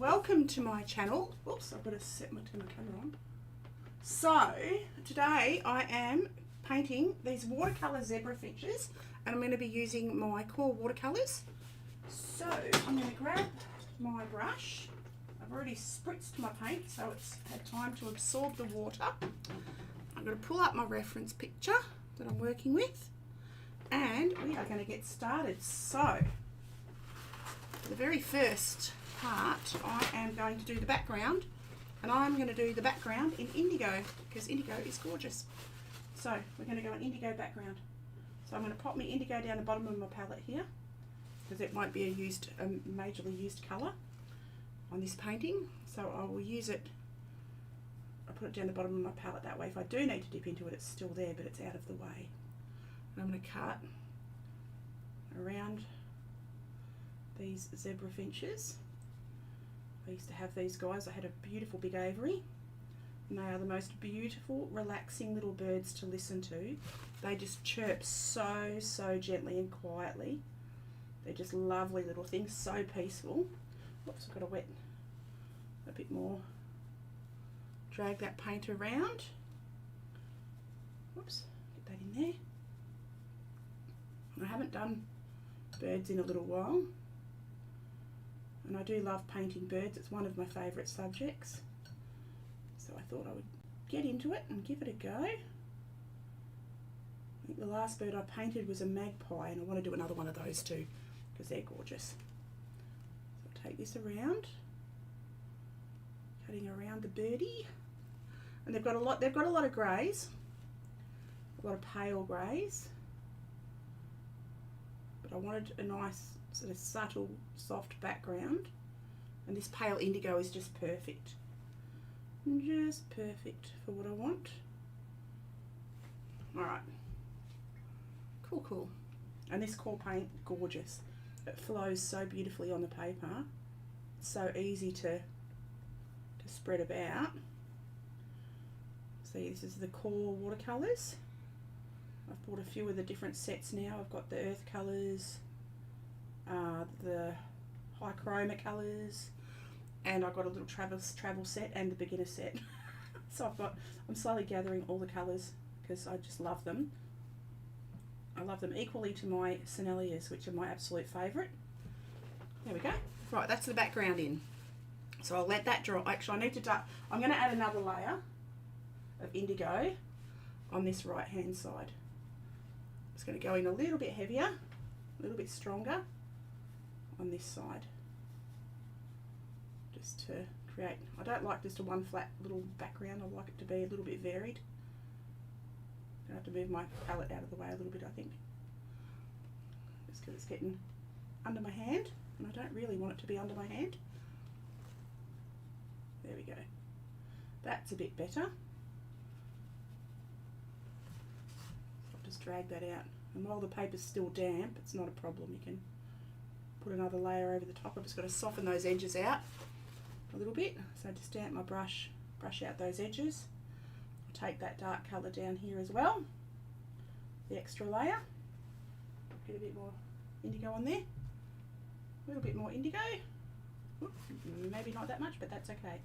welcome to my channel. Oops, I've got to turn my camera on. So today I am painting these watercolour zebra finches, and I'm going to be using my core watercolours. So I'm going to grab my brush. I've already spritzed my paint so it's had time to absorb the water. I'm going to pull up my reference picture that I'm working with, and we are going to get started. So the very first part, I am going to do the background, and I'm going to do the background in indigo because indigo is gorgeous. So we're going to go in indigo background. So I'm going to pop my indigo down the bottom of my palette here because it won't be a majorly used colour on this painting. So I will use it. I put it down the bottom of my palette that way. If I do need to dip into it, it's still there, but it's out of the way. And I'm going to cut around these zebra finches. I used to have these guys. I had a beautiful big aviary, and they are the most beautiful, relaxing little birds to listen to. They just chirp so gently and quietly. They're just lovely little things, so peaceful. Whoops, I've got to wet a bit more. Drag that paint around. Whoops, get that in there. I haven't done birds in a little while, and I do love painting birds. It's one of my favourite subjects, so I thought I would get into it and give it a go. I think the last bird I painted was a magpie, and I want to do another one of those too because they're gorgeous. So I'll take this around, cutting around the birdie, and they've got a lot of greys, a lot of pale greys, but I wanted a nice sort of subtle, soft background, and this pale indigo is just perfect. Just perfect for what I want. Alright. Cool. And this core paint, gorgeous. It flows so beautifully on the paper. It's so easy to spread about. See, this is the core watercolours. I've bought a few of the different sets now. I've got the earth colours, the high chroma colours, and I've got a little travel set and the beginner set. So I'm slowly gathering all the colours because I just love them. I love them equally to my Senneliers, which are my absolute favourite. There we go. Right, that's the background in. So I'll let that dry. Actually, I'm going to add another layer of indigo on this right hand side. It's going to go in a little bit heavier, a little bit stronger on this side, just to create. I don't like just a one flat little background. I like it to be a little bit varied. I have to move my palette out of the way a little bit, I think, just because it's getting under my hand, and I don't really want it to be under my hand. There we go. That's a bit better. I'll just drag that out, and while the paper's still damp, it's not a problem. You can put another layer over the top. I've just got to soften those edges out a little bit. So just damp my brush out those edges. I'll take that dark colour down here as well, the extra layer. Get a bit more indigo on there. A little bit more indigo. Oops, maybe not that much, but that's okay. I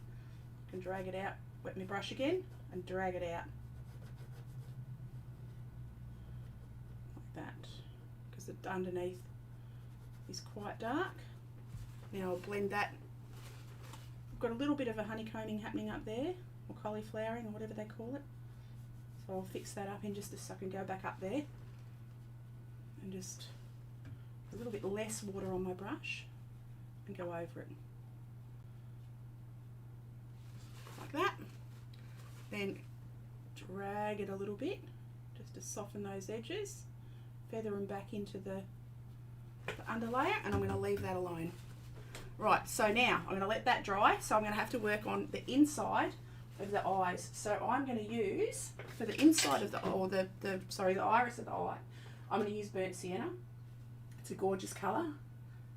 can drag it out, wet my brush again, and drag it out. Like that, because the underneath is quite dark. Now I'll blend that. I've got a little bit of a honeycombing happening up there, or cauliflowering, or whatever they call it. So I'll fix that up in just a second, go back up there, and just a little bit less water on my brush, and go over it. Like that. Then drag it a little bit, just to soften those edges, feather them back into the underlayer, and I'm going to leave that alone. Right, so now I'm going to let that dry, so I'm going to have to work on the inside of the eyes. So I'm going to use, for the inside of the iris of the eye, I'm going to use burnt sienna. It's a gorgeous colour,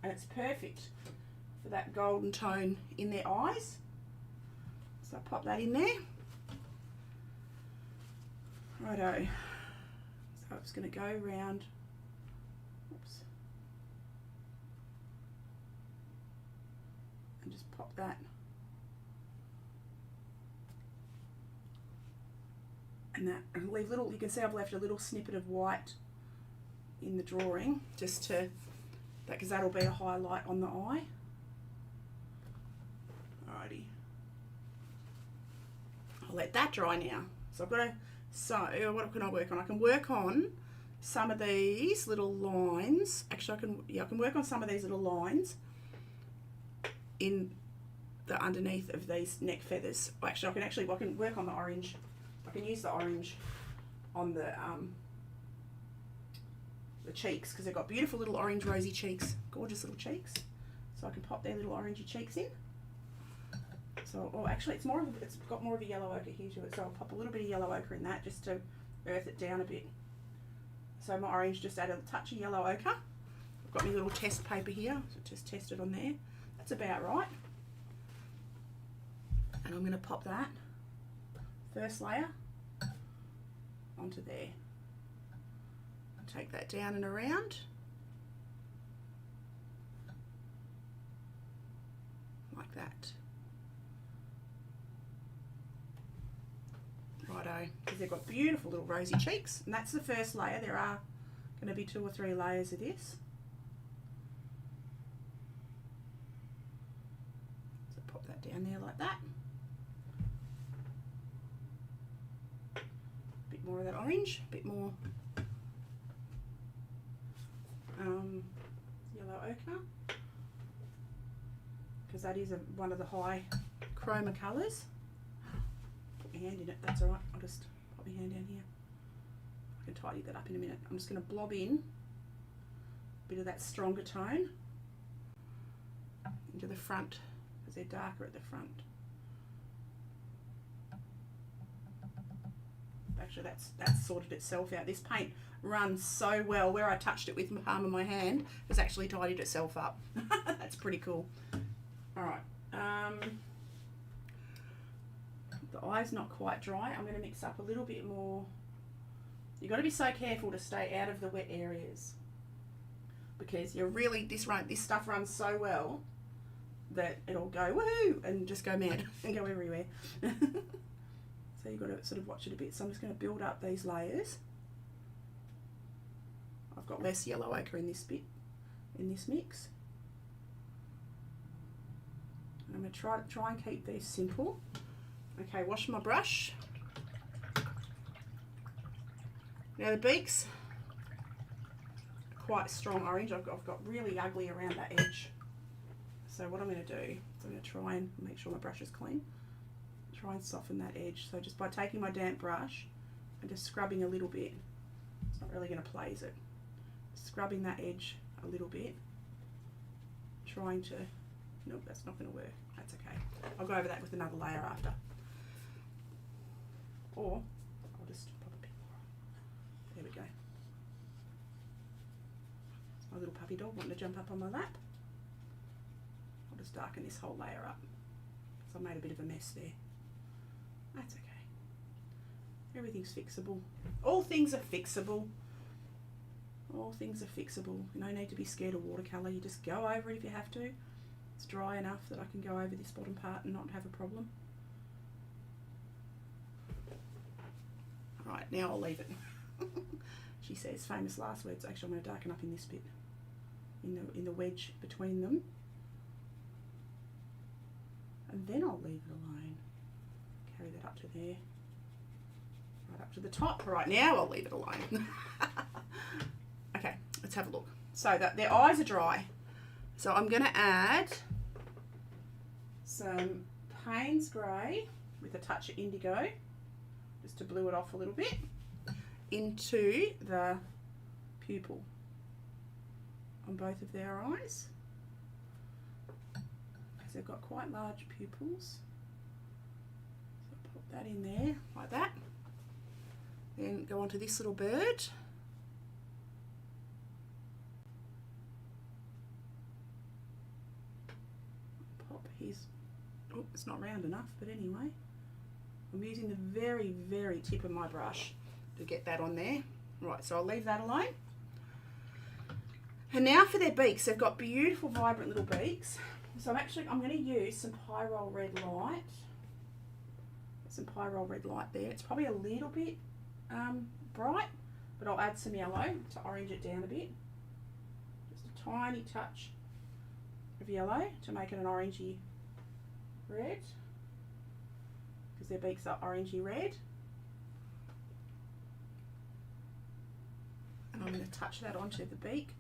and it's perfect for that golden tone in their eyes. So I'll pop that in there. Righto. So I'm just going to go around. Oops. can just pop that. And that, and leave little, you can see I've left a little snippet of white in the drawing just to, because that'll be a highlight on the eye. Alrighty. I'll let that dry now. So I've got to, so what can I work on? I can work on some of these little lines. Actually, I can work on some of these little lines in the underneath of these neck feathers. Actually, I can work on the orange. I can use the orange on the cheeks, because they've got beautiful little orange rosy cheeks, gorgeous little cheeks. So I can pop their little orangey cheeks in. So, oh, actually, it's got more of a yellow ochre here to it. So I'll pop a little bit of yellow ochre in that just to earth it down a bit. So my orange just added a touch of yellow ochre. I've got my little test paper here, so just test it on there. That's about right. And I'm going to pop that first layer onto there. Take that down and around. Like that. Righto, because they've got beautiful little rosy cheeks, and that's the first layer. There are going to be 2 or 3 layers of this. So pop that down there like that. A bit more of that orange, a bit more yellow ochre, because that is one of the high chroma colours. Put my hand in it, that's alright. I'll just pop my hand down here. I can tidy that up in a minute. I'm just going to blob in a bit of that stronger tone into the front, because they're darker at the front. Actually, that's sorted itself out. This paint runs so well. Where I touched it with the palm of my hand, it's actually tidied itself up. That's pretty cool. All right. The eye's not quite dry. I'm going to mix up a little bit more. You've got to be so careful to stay out of the wet areas, because you're really, this stuff runs so well that it'll go woohoo and just go mad and go everywhere. So you've got to sort of watch it a bit. So I'm just going to build up these layers. I've got less yellow ochre in this bit, in this mix. And I'm going to try and keep these simple. Okay, wash my brush. Now the beaks, quite strong orange. I've got really ugly around that edge. So what I'm going to do is I'm going to try and make sure my brush is clean. Try and soften that edge. So just by taking my damp brush and just scrubbing a little bit, it's not really going to plaise it. Scrubbing that edge a little bit, trying to, nope, that's not going to work. That's okay. I'll go over that with another layer after. Or I'll just pop a bit more on. There we go. It's my little puppy dog wanting to jump up on my lap. I'll just darken this whole layer up, because I made a bit of a mess there. That's okay. Everything's fixable. All things are fixable. All things are fixable. You don't need to be scared of watercolour. You just go over it if you have to. It's dry enough that I can go over this bottom part and not have a problem. Alright, now I'll leave it. She says famous last words. Actually, I'm going to darken up in this bit, in the wedge between them, and then I'll leave it alone. Carry that up to there, right up to the top. Right, now I'll leave it alone. Okay, let's have a look. So that their eyes are dry, so I'm going to add some Payne's Grey with a touch of indigo, just to blue it off a little bit, into the pupil on both of their eyes, because they've got quite large pupils. So pop that in there like that. Then go on to this little bird. Pop his, oh, it's not round enough, but anyway. I'm using the very, very tip of my brush to get that on there. Right, so I'll leave that alone. And now for their beaks. They've got beautiful, vibrant little beaks. So I'm going to use some Pyrrole red light. Some Pyrrole red light there. It's probably a little bit bright, but I'll add some yellow to orange it down a bit. Just a tiny touch of yellow to make it an orangey red, because their beaks are orangey red. And I'm going to touch that onto the beak.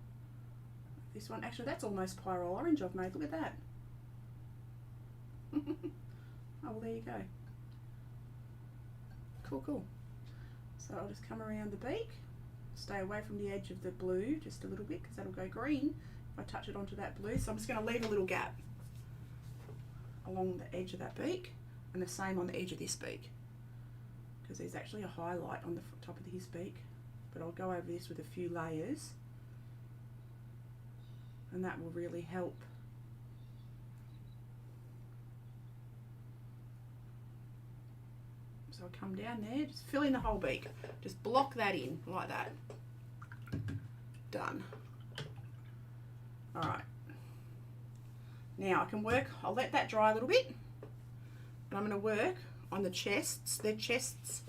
This one, actually, that's almost Pyrrole orange I've made. Look at that. Oh, well, there you go. Cool, cool. So I'll just come around the beak, stay away from the edge of the blue just a little bit, because that'll go green if I touch it onto that blue. So I'm just going to leave a little gap along the edge of that beak, and the same on the edge of this beak, because there's actually a highlight on the top of his beak. But I'll go over this with a few layers, and that will really help. So I'll come down there, just fill in the whole beak, just block that in like that. Done. All right. Now I can work, I'll let that dry a little bit, and I'm going to work on the chests. Their chests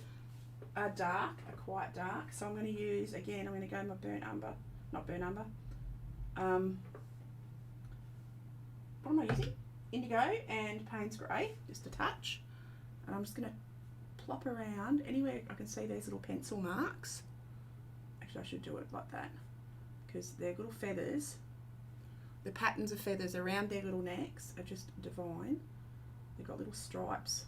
are dark, are quite dark, so I'm going to use, again, I'm going to go my burnt umber, not burnt umber, what am I using? Indigo and Payne's Grey, just a touch, and I'm just going to plop around anywhere I can see these little pencil marks. Actually, I should do it like that, because their little feathers, the patterns of feathers around their little necks are just divine. They've got little stripes,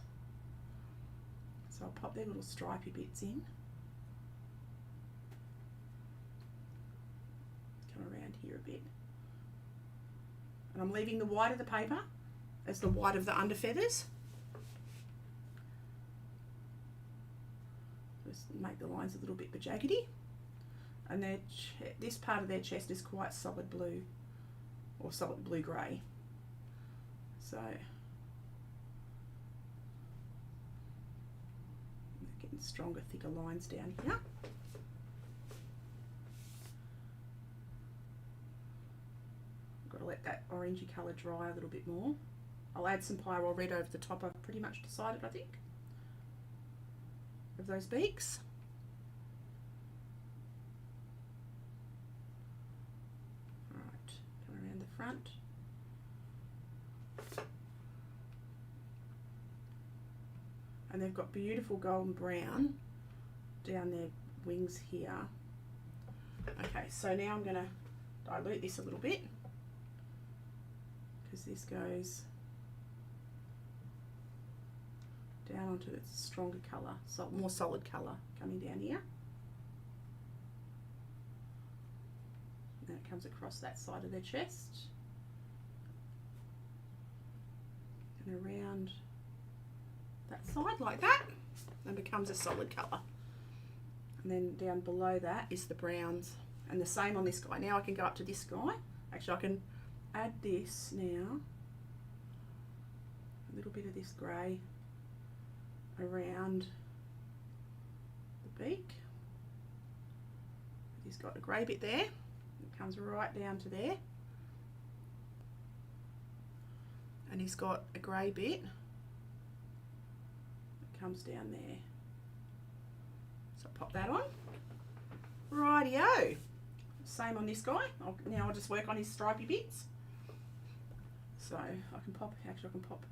so I'll pop their little stripy bits in. Come around here a bit. And I'm leaving the white of the paper as the white of the under feathers. Just make the lines a little bit jaggedy. And this part of their chest is quite solid blue, or solid blue grey. So getting stronger, thicker lines down here. Got to let that orangey colour dry a little bit more. I'll add some Pyrrole red over the top. I've pretty much decided, I think, of those beaks. Alright, come around the front. And they've got beautiful golden brown down their wings here. Okay, so now I'm going to dilute this a little bit, because this goes down onto its stronger colour, so more solid colour coming down here. And then it comes across that side of their chest and around that side like that, and becomes a solid colour. And then down below that is the browns, and the same on this guy. Now I can go up to this guy. Actually, I can add this now, a little bit of this grey around the beak. He's got a grey bit there, it comes right down to there, and he's got a grey bit that comes down there. So pop that on. Rightio. Same on this guy. Now I'll just work on his stripy bits. So I can pop, actually I can pop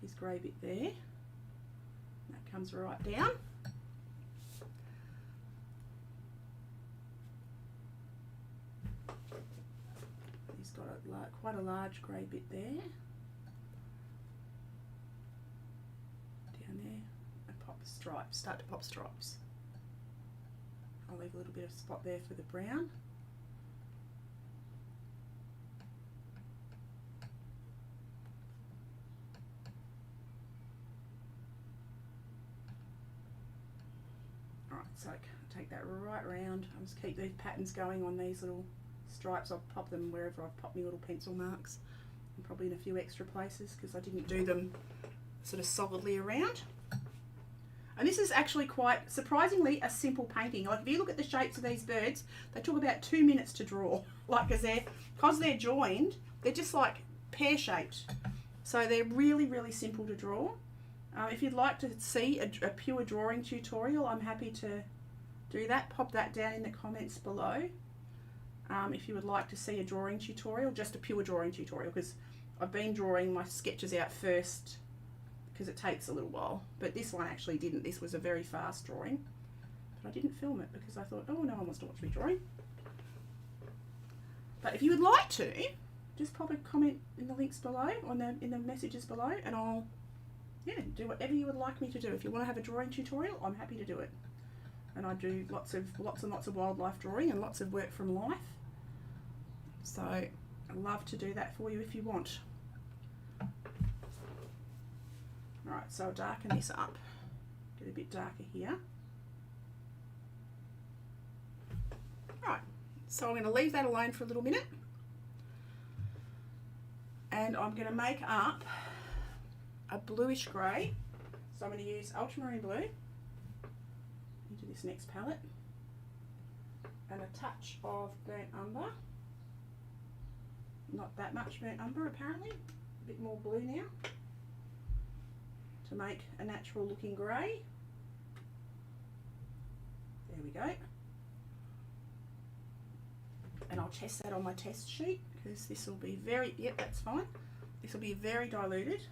his grey bit there. That comes right down. He's got quite a large grey bit there. Down there. And pop stripes, start to pop stripes. I'll leave a little bit of spot there for the brown. Alright, so take that right round. I'll just keep these patterns going on these little stripes. I'll pop them wherever I've popped my little pencil marks, and probably in a few extra places because I didn't do them sort of solidly around. And this is actually quite surprisingly a simple painting. Like if you look at the shapes of these birds, they took about 2 minutes to draw. Like because they're joined, They're just like pear-shaped. So they're really, really simple to draw. If you'd like to see a pure drawing tutorial, I'm happy to do that. Pop that down in the comments below. If you would like to see a drawing tutorial, just a pure drawing tutorial, because I've been drawing my sketches out first because it takes a little while. But this one actually didn't. This was a very fast drawing. But I didn't film it because I thought, oh, no one wants to watch me drawing. But if you would like to, just pop a comment in the links below, in the messages below, and I'll do whatever you would like me to do. If you want to have a drawing tutorial, I'm happy to do it. And I do lots and lots of wildlife drawing and lots of work from life. So I'd love to do that for you if you want. Alright, so I'll darken this up. Get a bit darker here. Right, so I'm going to leave that alone for a little minute. And I'm going to make up a bluish grey. So I'm going to use ultramarine blue into this next palette, and a touch of burnt umber. Not that much burnt umber apparently, a bit more blue now, to make a natural looking grey. There we go. And I'll test that on my test sheet, because this will be very, yep, that's fine. This will be very diluted,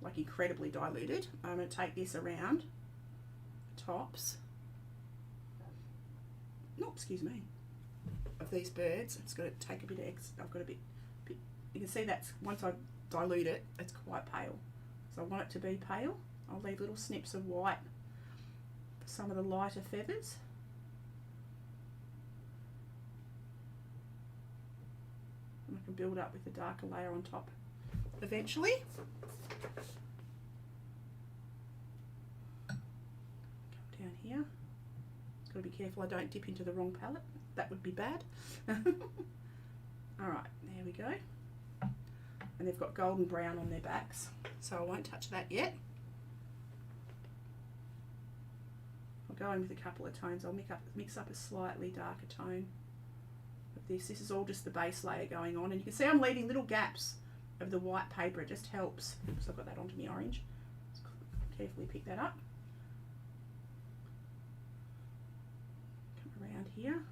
like incredibly diluted. I'm going to take this around the tops, no, excuse me, of these birds. It's got to take a bit of I've got a bit, you can see that's, once I dilute it, it's quite pale. So I want it to be pale. I'll leave little snips of white for some of the lighter feathers. And I can build up with a darker layer on top eventually. Come down here. Got to be careful I don't dip into the wrong palette. That would be bad. Alright, there we go. And they've got golden brown on their backs, so I won't touch that yet. I'll go in with a couple of tones. I'll mix up a slightly darker tone of this. This is all just the base layer going on, and you can see I'm leaving little gaps of the white paper. It just helps. So I've got that onto my orange. Just carefully pick that up. Come around here.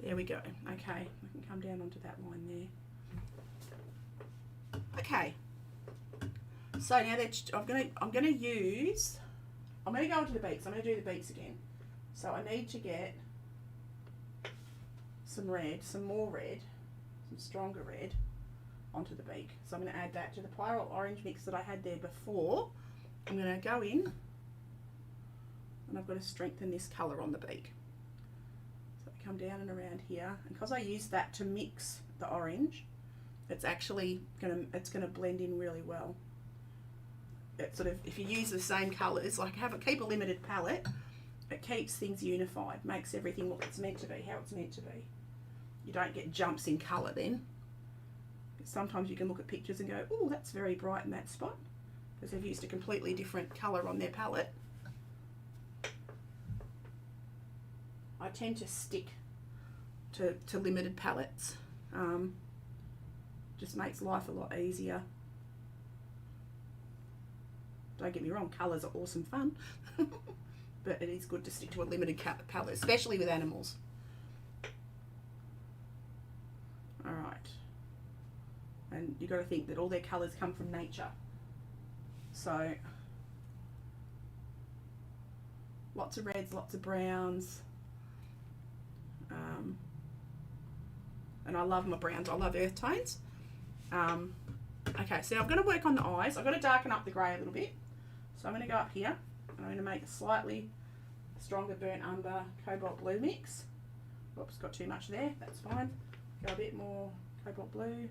There we go. Okay, I can come down onto that line there. Okay. So now that I'm gonna go into the beaks. I'm gonna do the beaks again. So I need to get some red, some more red, some stronger red onto the beak. So I'm gonna add that to the pyrrole orange mix that I had there before. I'm gonna go in and I've got to strengthen this colour on the beak. So I come down and around here, and because I use that to mix the orange, it's actually gonna blend in really well. It sort of, if you use the same colours, like keep a limited palette, it keeps things unified, makes everything look it's meant to be, how it's meant to be. You don't get jumps in colour then. Sometimes you can look at pictures and go, oh, that's very bright in that spot, because they've used a completely different colour on their palette. I tend to stick to limited palettes. Just makes life a lot easier. Don't get me wrong, colours are awesome fun, but it is good to stick to a limited palette, especially with animals. Alright, and you've got to think that all their colours come from nature. So, lots of reds, lots of browns, and I love my browns, I love earth tones. Okay, so I'm going to work on the eyes. I've got to darken up the grey a little bit. So I'm going to go up here and I'm going to make a slightly stronger burnt umber cobalt blue mix. Oops, got too much there, that's fine. Go a bit more cobalt blue.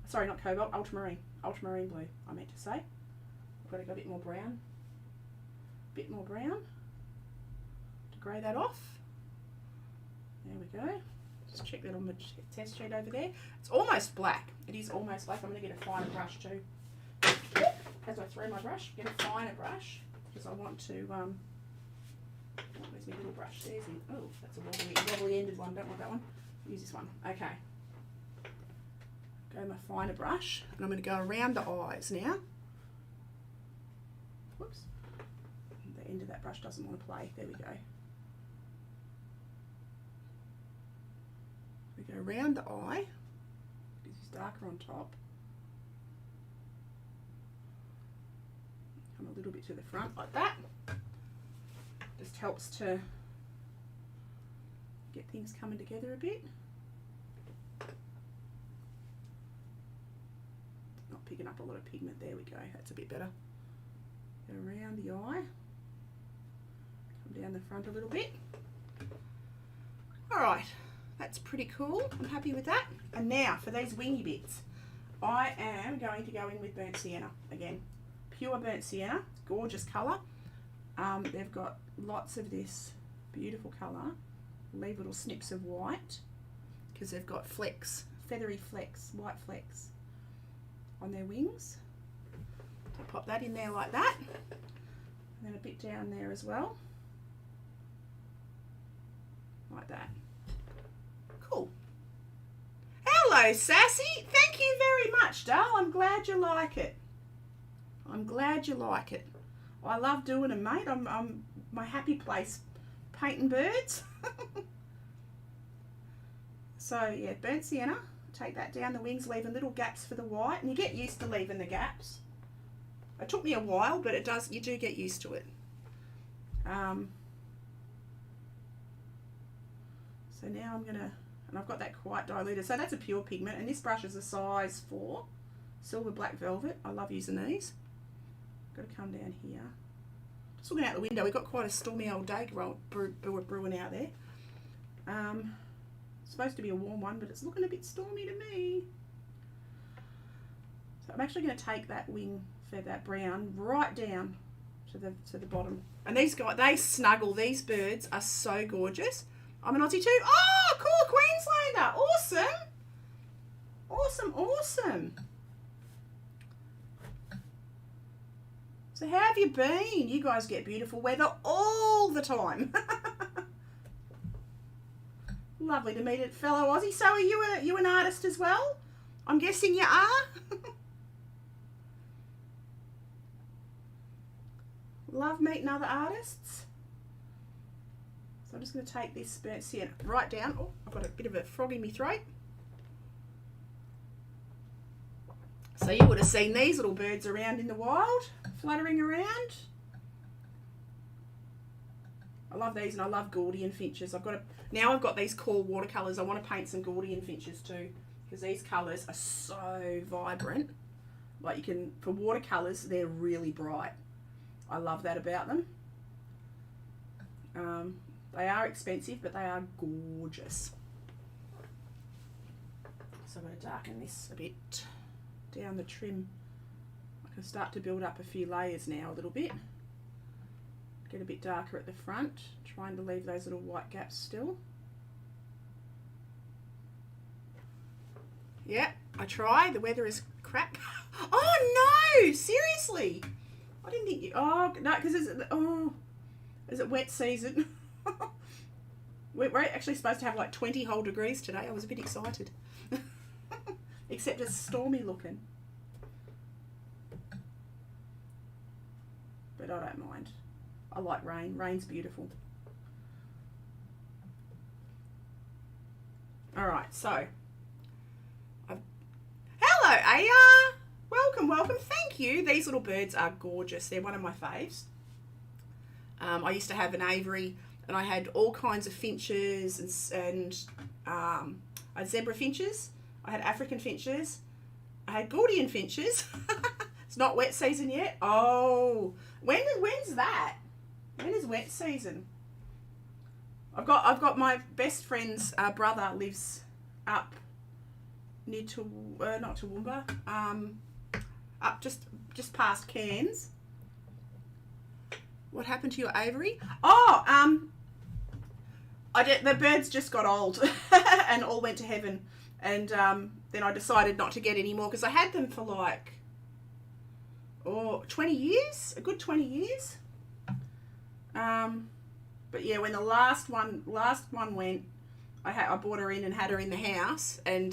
Sorry, not cobalt, ultramarine. Ultramarine blue, I meant to say. I've got to go a bit more brown. Bit more brown to grey that off. There we go. Just check that on the test sheet over there. It's almost black. It is almost black. I'm going to get a finer brush too. As I throw my brush, get a finer brush, because I want to, where's my little brush? There's it. Oh, that's a wobbly ended one. Don't want that one. use this one. Okay. Go my finer brush, and I'm going to go around the eyes now. Whoops. The end of that brush doesn't want to play. There we go. We go around the eye. This is darker on top. Come a little bit to the front like that. Just helps to get things coming together a bit. Not picking up a lot of pigment. There we go. That's a bit better. Go around the eye. Come down the front a little bit. Alright, that's pretty cool. I'm happy with that. And now for these wingy bits, I am going to go in with burnt sienna again. Pure burnt sienna. It's a gorgeous colour. They've got lots of this beautiful colour. Leave little snips of white because they've got flecks, feathery flecks, white flecks on their wings. So pop that in there like that, and then a bit down there as well, like that. Cool. Hello, Sassy. Thank you very much, Dale. I'm glad you like it. I'm glad you like it. I love doing them, mate. I'm my happy place, painting birds. So yeah, burnt sienna. Take that down the wings, leaving little gaps for the white, and you get used to leaving the gaps. It took me a while, but you do get used to it. So now I'm gonna, and I've got that quite diluted. So that's a pure pigment, and this brush is a size 4, silver black velvet. I love using these. Got to come down here. Just looking out the window, we've got quite a stormy old day brewing out there. It's supposed to be a warm one, but it's looking a bit stormy to me. So I'm actually going to take that wing feather, that brown, right down to the bottom. And these guys, they snuggle. These birds are so gorgeous. I'm an Aussie too. Oh, cool, Queenslander. Awesome. Awesome, awesome. So how have you been? You guys get beautiful weather all the time. Lovely to meet a fellow Aussie. So are you an artist as well? I'm guessing you are. Love meeting other artists. So I'm just going to take this burnt sienna right down. Oh, I've got a bit of a frog in my throat. So you would have seen these little birds around in the wild, fluttering around. I love these, and I love Gordian finches. I've got these cool watercolours. I want to paint some Gordian finches too, because these colours are so vibrant. Like you can, for watercolours, they're really bright. I love that about them. They are expensive, but they are gorgeous. So I'm going to darken this a bit down the trim. I can start to build up a few layers now a little bit. Get a bit darker at the front, trying to leave those little white gaps still. Yeah, I try. The weather is crap. Oh no, seriously. I didn't think you, oh no, because is it wet season? We're actually supposed to have like 20 whole degrees today. I was a bit excited. Except it's stormy looking. But I don't mind. I like rain. Rain's beautiful. Alright, so. Hello, Aya! Welcome, welcome. Thank you. These little birds are gorgeous. They're one of my faves. I used to have an aviary, and I had all kinds of finches and I had zebra finches. I had African finches. I had Gordian finches. It's not wet season yet. Oh, when's that? When is wet season? I've got my best friend's brother lives up near not Toowoomba, up just past Cairns. What happened to your aviary? Oh, the birds just got old and all went to heaven. And then I decided not to get any more because I had them for like 20 years, a good 20 years. But yeah, when the last one went, I brought her in and had her in the house, and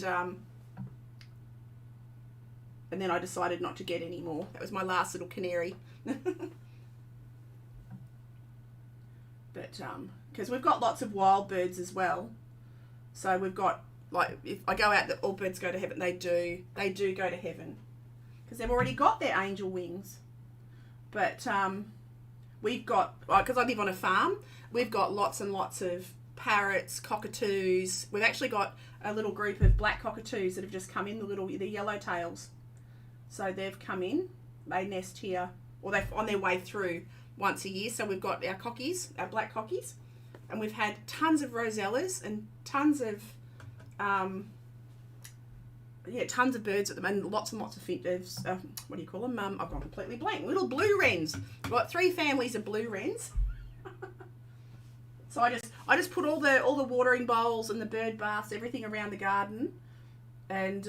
then I decided not to get any more. That was my last little canary. But because we've got lots of wild birds as well, so we've got, like, if I go out, all birds go to heaven. They do go to heaven because they've already got their angel wings. But we've got, because I live on a farm, we've got lots and lots of parrots, cockatoos. We've actually got a little group of black cockatoos that have just come in, the yellow tails. So they've come in, they nest here, or they're on their way through once a year. So we've got our cockies, our black cockies, and we've had tons of rosellas and tons of tons of birds at the moment, lots and lots of finches. What do you call them? I've gone completely blank. Little blue wrens. We've got 3 families of blue wrens. So I just put all the watering bowls and the bird baths, everything around the garden, and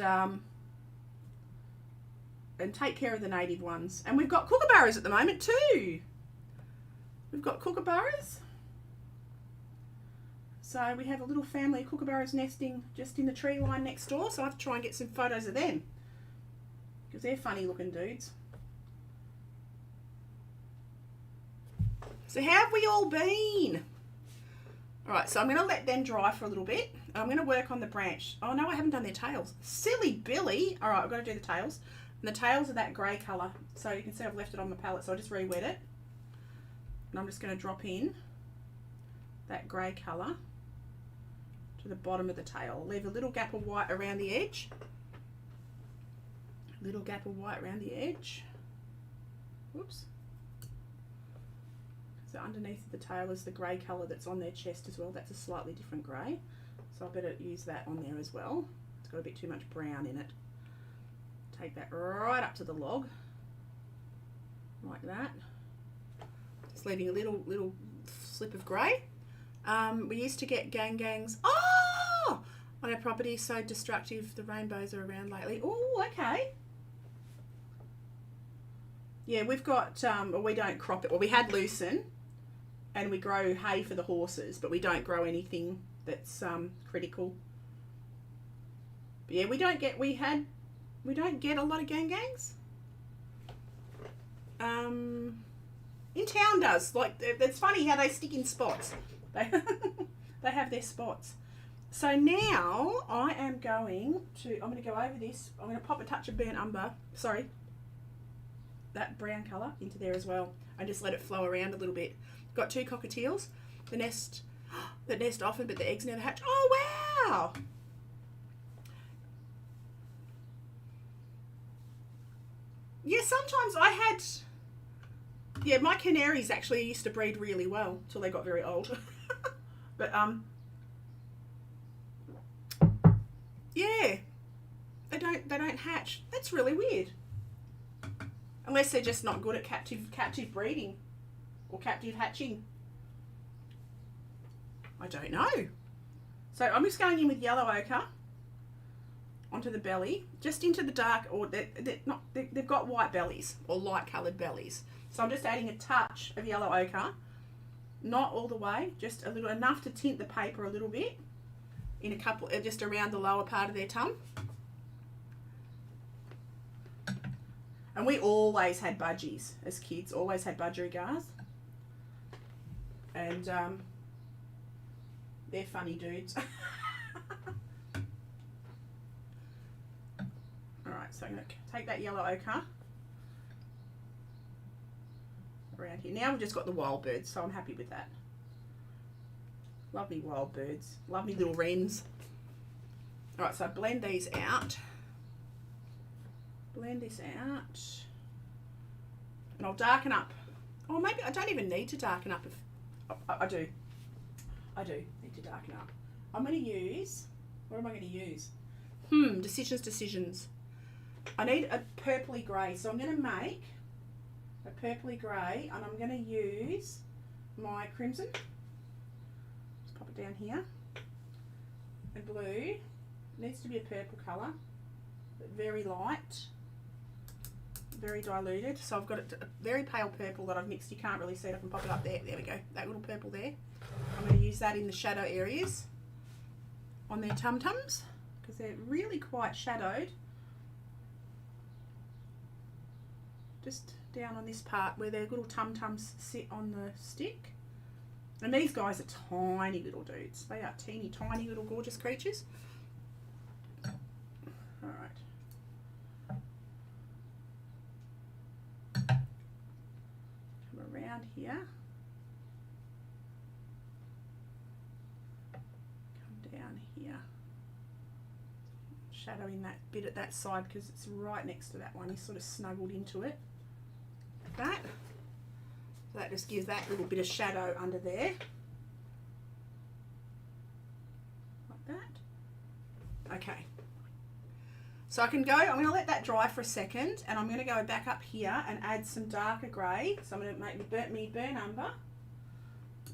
take care of the native ones. And we've got kookaburras at the moment too. We've got kookaburras. So we have a little family of kookaburras nesting just in the tree line next door. So I have to try and get some photos of them because they're funny looking dudes. So how have we all been? All right, so I'm going to let them dry for a little bit. I'm going to work on the branch. Oh no, I haven't done their tails. Silly Billy. All right, I've got to do the tails. And the tails are that grey colour. So you can see I've left it on my palette, so I'll just re-wet it. And I'm just going to drop in that grey colour to the bottom of the tail. I'll leave a little gap of white around the edge. Little gap of white around the edge. Whoops. So underneath the tail is the grey colour that's on their chest as well. That's a slightly different grey. So I better use that on there as well. It's got a bit too much brown in it. Take that right up to the log. Like that. Just leaving a little slip of grey. We used to get gangs. Oh! On our property, so destructive. The rainbows are around lately. Oh, okay. Yeah, we've got, well, we don't crop it. Well, we had lucerne, and we grow hay for the horses, but we don't grow anything that's critical. But yeah, we don't get a lot of gangs. In town does. Like, it's funny how they stick in spots. They have their spots. So now I'm going to go over this. I'm going to pop a touch of burnt umber. Sorry. That brown colour into there as well. And just let it flow around a little bit. Got 2 cockatiels. The nest often, but the eggs never hatch. Oh, wow! Yeah, sometimes I had... Yeah, my canaries actually used to breed really well till they got very old. But, yeah. They don't hatch. That's really weird. Unless they're just not good at captive breeding or captive hatching. I don't know. So I'm just going in with yellow ochre onto the belly, just into the dark, or they've got white bellies or light coloured bellies. So I'm just adding a touch of yellow ochre, not all the way, just a little, enough to tint the paper a little bit, in a couple, just around the lower part of their tongue. And we always had budgies as kids, always had budgerigars. And they're funny dudes. Alright, so I'm going to take that yellow ochre around here. Now we've just got the wild birds, so I'm happy with that. Lovely wild birds. Lovely little wrens. Alright, so blend these out. Blend this out. And I'll darken up. Oh, maybe I don't even need to darken up. I do. I do need to darken up. I'm going to use... What am I going to use? Decisions. I need a purpley grey. So I'm going to make a purpley grey, and I'm going to use my crimson. Just pop it down here. And blue. It needs to be a purple colour, but very light. Very diluted. So I've got a very pale purple that I've mixed. You can't really see it. I can pop it up there. There we go. That little purple there. I'm going to use that in the shadow areas. on their tum-tums because they're really quite shadowed. Just down on this part where their little tum-tums sit on the stick. And these guys are tiny little dudes. They are teeny tiny little gorgeous creatures. Alright. Come around here. Come down here. Shadowing that bit at that side because it's right next to that one. He's sort of snuggled into it. Like that. So that just gives that little bit of shadow under there. Like that. Okay. So I can go, I'm going to let that dry for a second, and I'm going to go back up here and add some darker grey. So I'm going to make me burnt umber.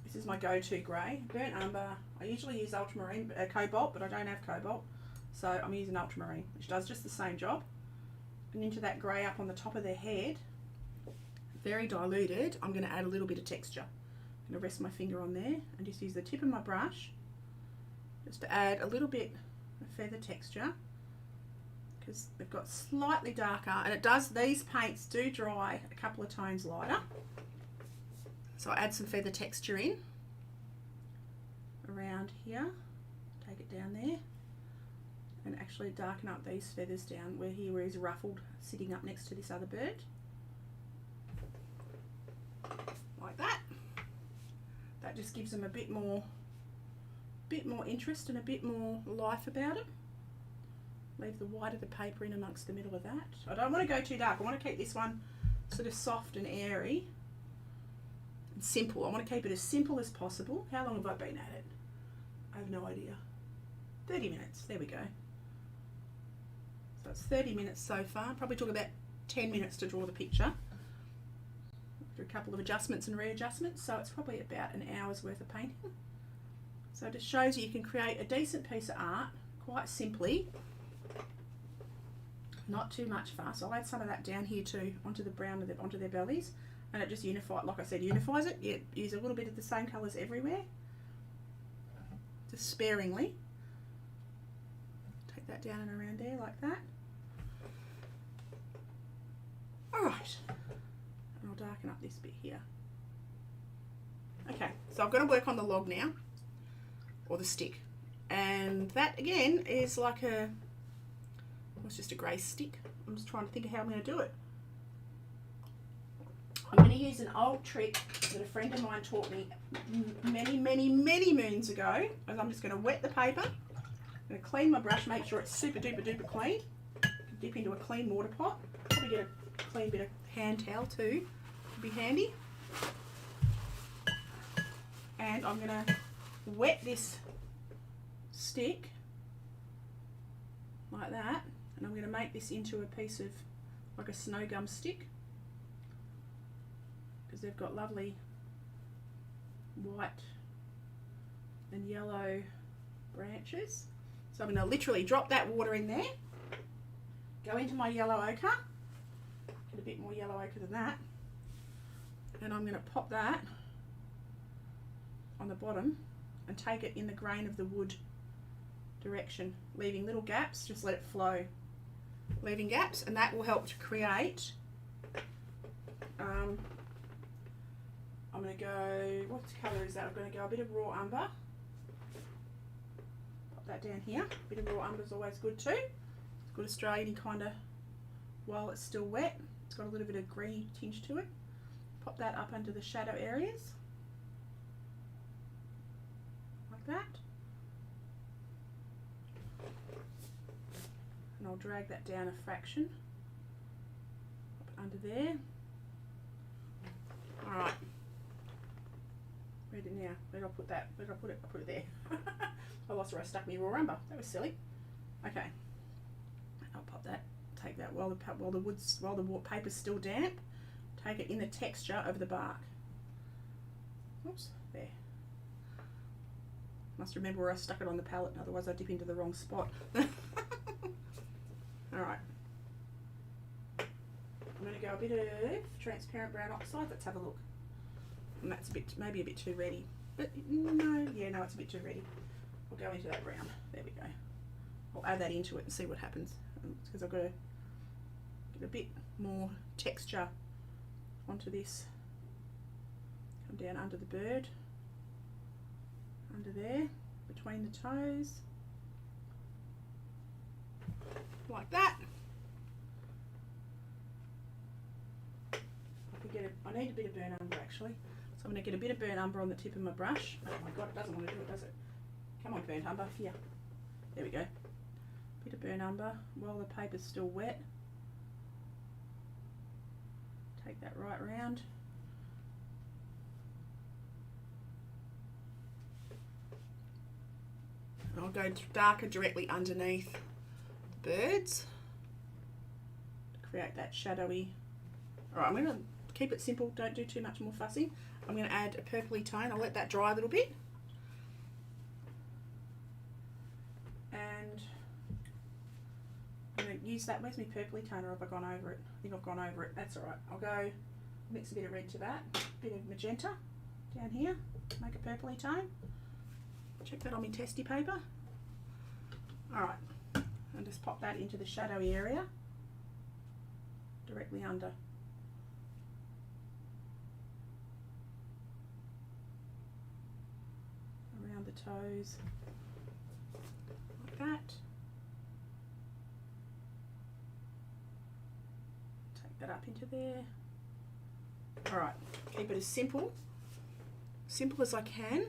This is my go-to grey. Burnt umber. I usually use ultramarine, cobalt, but I don't have cobalt. So I'm using ultramarine, which does just the same job. And into that grey up on the top of their head, very diluted, I'm going to add a little bit of texture. I'm going to rest my finger on there and just use the tip of my brush just to add a little bit of feather texture because they've got slightly darker, and it does, these paints do dry a couple of tones lighter. So I add some feather texture in around here, take it down there, and actually darken up these feathers down where he's ruffled sitting up next to this other bird. Like that. That just gives them a bit more interest and a bit more life about it. Leave the white of the paper in amongst the middle of that. I don't want to go too dark. I want to keep this one sort of soft and airy and simple. I want to keep it as simple as possible. How long have I been at it? I have no idea. 30 minutes. There we go. So it's 30 minutes so far. Probably took about 10 minutes to draw the picture. After a couple of adjustments and readjustments, so it's probably about an hour's worth of painting. So it just shows you can create a decent piece of art quite simply. Not too much fuss. I'll add some of that down here too onto the brown onto their bellies, and it just unifies, like I said, unifies it. You use a little bit of the same colours everywhere, just sparingly. Take that down and around there like that. Alright, and I'll darken up this bit here. Okay, so I'm going to work on the log now, or the stick, and that again is like a, it's just a grey stick. I'm just trying to think of how I'm going to do it. I'm going to use an old trick that a friend of mine taught me many moons ago. And I'm just going to wet the paper. I'm going to clean my brush, make sure it's super duper clean. Dip into a clean water pot. Probably get a clean bit of hand towel too. Would be handy. And I'm going to wet this stick like that. And I'm going to make this into a piece of like a snow gum stick, because they've got lovely white and yellow branches. So I'm going to literally drop that water in there, go into my yellow ochre, get a bit more yellow ochre than that, and I'm going to pop that on the bottom and take it in the grain of the wood direction, leaving little gaps. Just let it flow, leaving gaps, and that will help to create I'm going to go, what colour is that? I'm going to go a bit of raw umber, pop that down here. A bit of raw umber is always good too. It's good Australian kind of, while it's still wet, it's got a little bit of greeny tinge to it. Pop that up under the shadow areas like that. And I'll drag that down a fraction, pop it under there. Alright, where did now? Where did I put that? Where did I put it? I put it there. I lost where I stuck my raw umber. That was silly. Okay, I'll pop that. Take that while the paper's still damp. Take it in the texture of the bark. Oops, there. Must remember where I stuck it on the palette, otherwise I dip into the wrong spot. Alright. I'm going to go a bit of transparent brown oxide. Let's have a look. And that's a bit, maybe a bit too ready. But no, yeah, no, it's a bit too ready. We'll go into that brown. There we I'll add that into it and see what happens, because I've got to get a bit more texture onto this. Come down under the bird, under there, between the toes, like that. I need a bit of burnt umber actually, so I'm going to get a bit of burnt umber on the tip of my brush. Oh my god, it doesn't want to do it, does it? Come on, burnt umber, here. There we go. Bit of burnt umber while the paper's still wet. Take that right round. And I'll go darker directly underneath the birds to create that shadowy. Alright, I'm going to keep it simple, don't do too much more fussing. I'm going to add a purpley tone. I'll let that dry a little bit. And I'm going to use that. Where's my purpley tone, or have I gone over it? I think I've gone over it. That's alright. I'll go mix a bit of red to that, a bit of magenta down here, make a purpley tone. Check that on my testy paper. Alright, and just pop that into the shadowy area, directly under. Around the toes, like that. Take that up into there. Alright, keep it as simple as I can.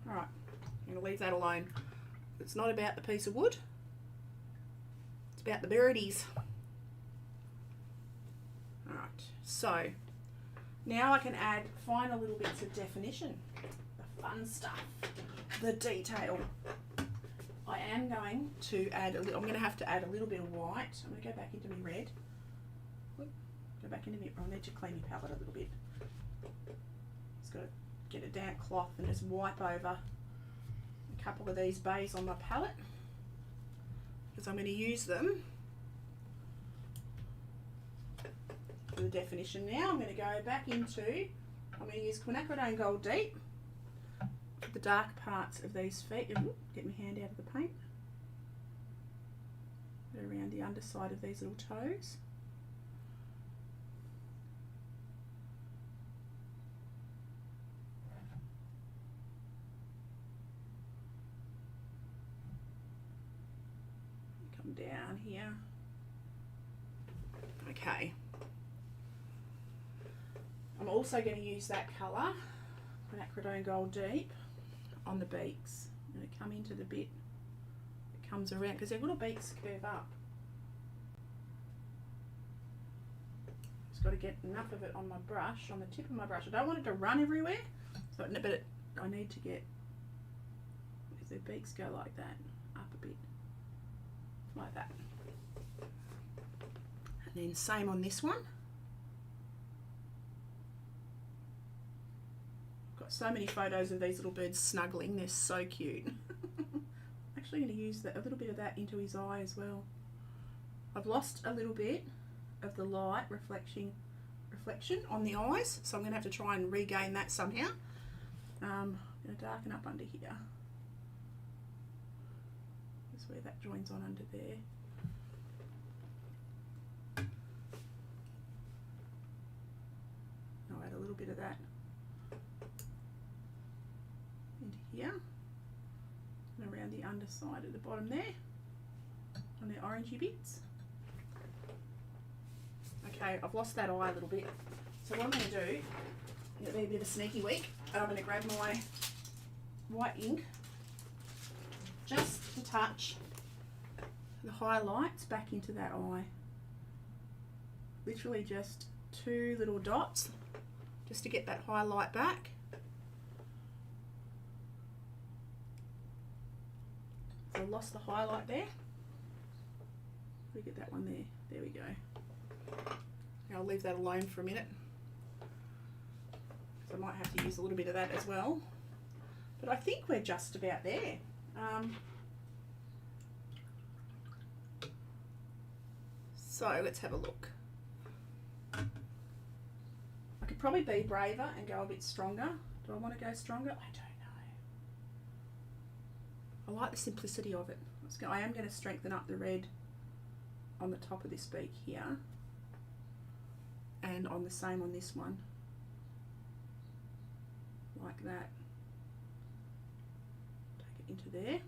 Alright, I'm going to leave that alone. It's not about the piece of wood, it's about the birdies. Alright, so now I can add finer little bits of definition, the fun stuff, the detail. I am going to add a little, I'm going to have to add a little bit of white. I'm going to go back into my red. Go back into my, I need to clean my palette a little bit. Just got to get a damp cloth and just wipe over a couple of these bays on my palette, because I'm going to use them for the definition. Now I'm going to go back into, I'm going to use quinacridone Gold Deep for the dark parts of these feet. Ooh, get my hand out of the paint. Go around the underside of these little toes. Down here. Okay. I'm also going to use that colour, quinacridone Gold Deep, on the beaks. I'm going to come into the bit that comes around, because their little beaks curve up. Just got to get enough of it on my brush, on the tip of my brush. I don't want it to run everywhere, so I need to get, because their beaks go like that, up a bit. Like that. And then same on this one. I've got so many photos of these little birds snuggling, they're so cute. I'm actually going to use a little bit of that into his eye as well. I've lost a little bit of the light reflection on the eyes, so I'm going to have to try and regain that somehow. I'm going to darken up under here. Where that joins on under there. I'll add a little bit of that into here and around the underside at the bottom there on the orangey bits. Okay, I've lost that eye a little bit, so what I'm going to do, it'll be a bit of a sneaky week, and I'm going to grab my white ink, just to touch the highlights back into that eye. Literally just 2 little dots, just to get that highlight back. So I lost the highlight there. We get that one there. There we go. Now I'll leave that alone for a minute. So I might have to use a little bit of that as well. But I think we're just about there. So let's have a look. I could probably be braver and go a bit stronger. Do I want to go stronger? I don't know. I like the simplicity of it. I am going to strengthen up the red on the top of this beak here, and on the same on this one, like that. Take it into there,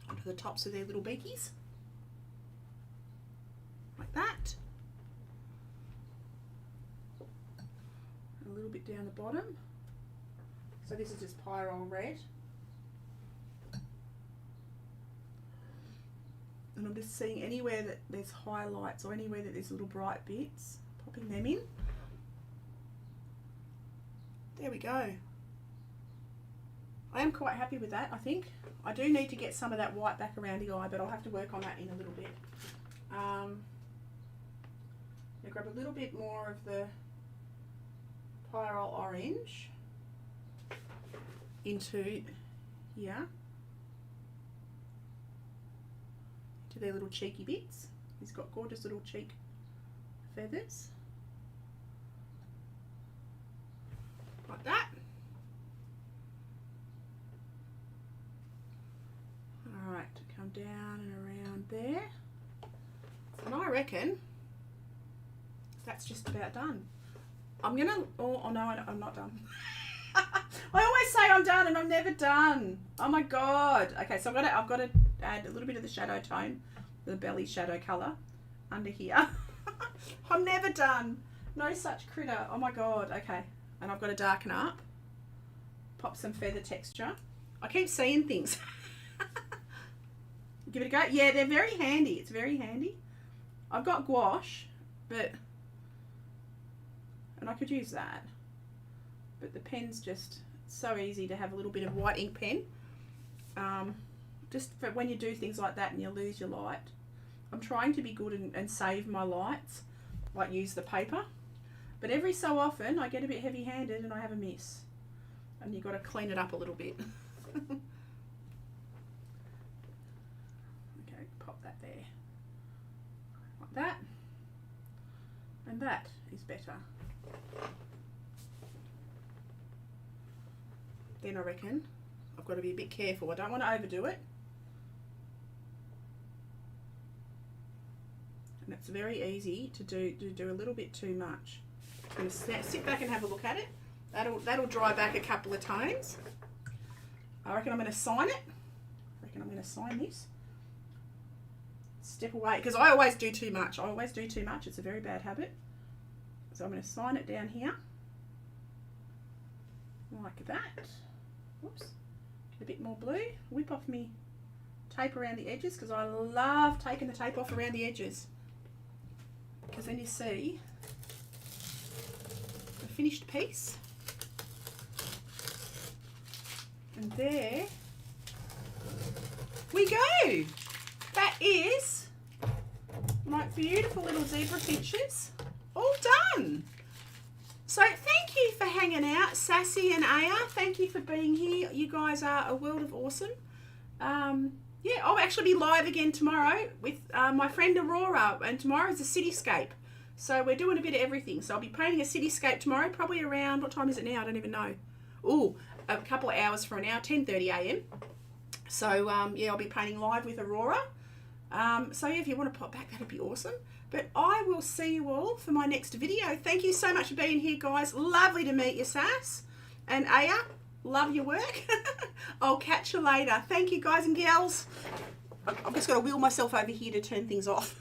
onto the tops of their little beakies, like that. A little bit down the bottom. So this is just pyrrole red. And I'm just seeing anywhere that there's highlights or anywhere that there's little bright bits, popping them in. There we go. I am quite happy with that, I think. I do need to get some of that white back around the eye, but I'll have to work on that in a little bit. I'm going to grab a little bit more of the pyrrole orange into here, to their little cheeky bits. He's got gorgeous little cheek feathers, like that. Alright, to come down and around there, and I reckon that's just about done. I'm gonna, oh no, I'm not done. I always say I'm done and I'm never done. Oh my god. Okay, so I've got to add a little bit of the shadow tone, the belly shadow colour under here. I'm never done. No such critter. Oh my god. Okay, and I've got to darken up, pop some feather texture. I keep seeing things. Give it a go. Yeah, they're very handy. It's very handy. I've got gouache, and I could use that, but the pen's just so easy to have a little bit of white ink pen, just for when you do things like that and you lose your light. I'm trying to be good and save my lights, like use the paper, but every so often I get a bit heavy handed and I have a miss, and you've got to clean it up a little bit. Okay, pop that there, like that, and that is better. Then I reckon I've got to be a bit careful. I don't want to overdo it. And it's very easy to do a little bit too much. I'm going to sit back and have a look at it. That'll dry back a couple of tones. I reckon I'm going to sign it. I reckon I'm going to sign this. Step away, because I always do too much. I always do too much. It's a very bad habit. So I'm going to sign it down here, like that. Oops. Get a bit more blue. Whip off me tape around the edges, because I love taking the tape off around the edges, because then you see the finished piece. And there we go. That is my beautiful little zebra finches all done. So thank you for hanging out, Sassy and Aya. Thank you for being here. You guys are a world of awesome. Yeah, I'll actually be live again tomorrow with my friend Aurora, and tomorrow is a cityscape. So we're doing a bit of everything. So I'll be painting a cityscape tomorrow, probably around, what time is it now? I don't even know. Ooh, a couple of hours for an hour, 10:30 a.m. So yeah, I'll be painting live with Aurora. So yeah, if you want to pop back, that'd be awesome. But I will see you all for my next video. Thank you so much for being here, guys. Lovely to meet you, Sass. And Aya, love your work. I'll catch you later. Thank you, guys and gals. I've just got to wheel myself over here to turn things off.